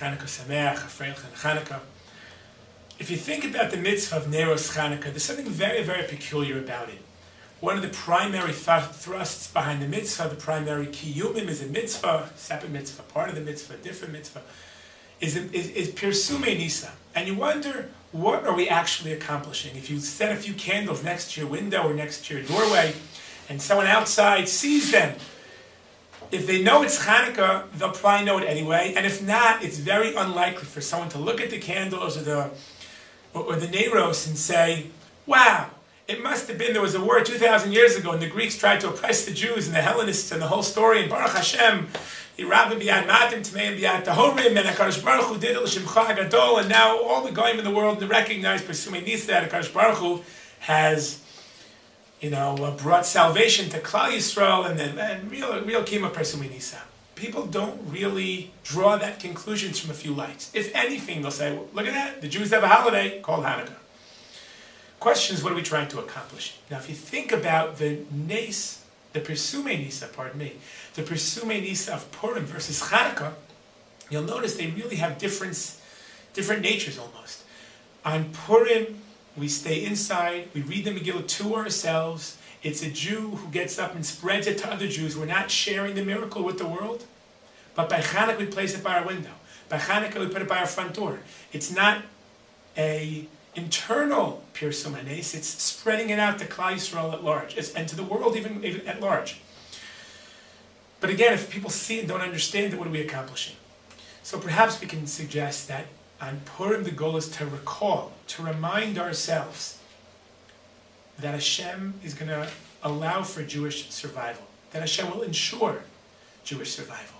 Chanukah Sameach, Afreich and Chanukah. If you think about the mitzvah of Neros Chanukah, there's something very, very peculiar about it. One of the primary thrusts behind the mitzvah, the primary kiyumim, is a mitzvah, separate mitzvah, part of the mitzvah, different mitzvah, is Pesumey Nisa. And you wonder, what are we actually accomplishing? If you set a few candles next to your window or next to your doorway, and someone outside sees them, if they know it's Chanukah, they'll probably know it anyway. And if not, it's very unlikely for someone to look at the candles or the Neros and say, wow, it must have been there was a war 2,000 years ago and the Greeks tried to oppress the Jews and the Hellenists and the whole story, and Baruch Hashem, Yerabim b'yad matim t'meim b'yad tahorim, and HaKadosh Baruch Hu did it l'shimcha gadol, and now all the goyim in the world recognize Pesumey Nisa that HaKadosh Baruch Hu has brought salvation to Klal Yisrael and real kima Pesumey Nisa. People don't really draw that conclusions from a few lights. If anything, they'll say, well, look at that, the Jews have a holiday called Hanukkah. Question is, what are we trying to accomplish? Now, if you think about the Pesumey Nisa, the Pesumey Nisa of Purim versus Chanukah, you'll notice they really have different natures almost. On Purim, we stay inside, we read the Megillah to ourselves. It's a Jew who gets up and spreads it to other Jews. We're not sharing the miracle with the world. But by Chanukah, we place it by our window. By Chanukah, we put it by our front door. It's not a internal Pesumey Nisa, it's spreading it out to Klal Yisrael at large, and to the world even at large. But again, if people see and don't understand it, what are we accomplishing? So perhaps we can suggest that on Purim, the goal is to recall, to remind ourselves that Hashem is going to allow for Jewish survival, that Hashem will ensure Jewish survival.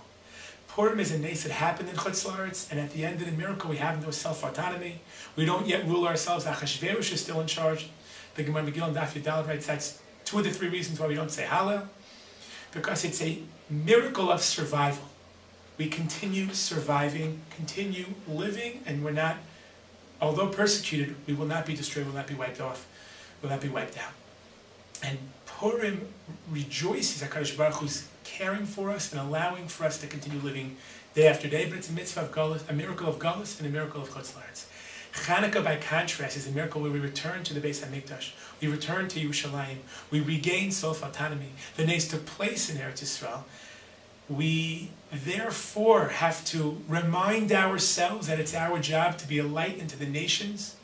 Purim is a nes that happened in Chutz La'aretz, and at the end of the miracle we have no self-autonomy. We don't yet rule ourselves. Achashverosh is still in charge. The Gemara Megillah and Daf Yudalad writes that's 2 of the 3 reasons why we don't say Hallel, because it's a miracle of survival. We continue surviving, continue living, and we're not, although persecuted, we will not be destroyed, we will not be wiped off, we will not be wiped out. And Purim rejoices HaKadosh Baruch Hu's caring for us and allowing for us to continue living day after day, but it's a mitzvah of Galus, a miracle of Galus and a miracle of Chutz La'aretz. Chanukah, by contrast, is a miracle where we return to the Beis HaMikdash, we return to Yerushalayim, we regain self-autonomy. The nes took place in Eretz Yisrael. We therefore have to remind ourselves that it's our job to be a light into the nations,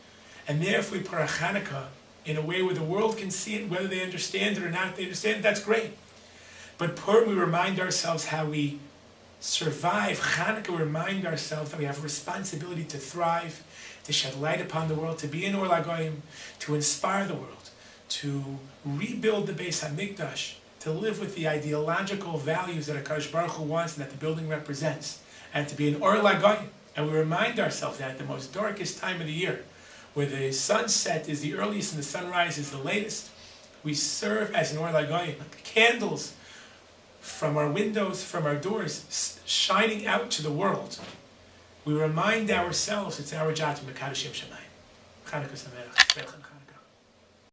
and therefore we put our Chanukah in a way where the world can see it, whether they understand it or not. If they understand it, that's great. But Purim, we remind ourselves how we survive. Chanukah, we remind ourselves that we have a responsibility to thrive, to shed light upon the world, to be an Or LaGoyim, to inspire the world, to rebuild the Beis HaMikdash, to live with the ideological values that HaKadosh Baruch Hu wants and that the building represents, and to be an Or LaGoyim. And we remind ourselves that at the most darkest time of the year, where the sunset is the earliest and the sunrise is the latest, we serve as an Or LaGoyim, like candles from our windows, from our doors, shining out to the world. We remind ourselves it's our job to Mekadosh Shem Shamayim. Chanukah Sameach.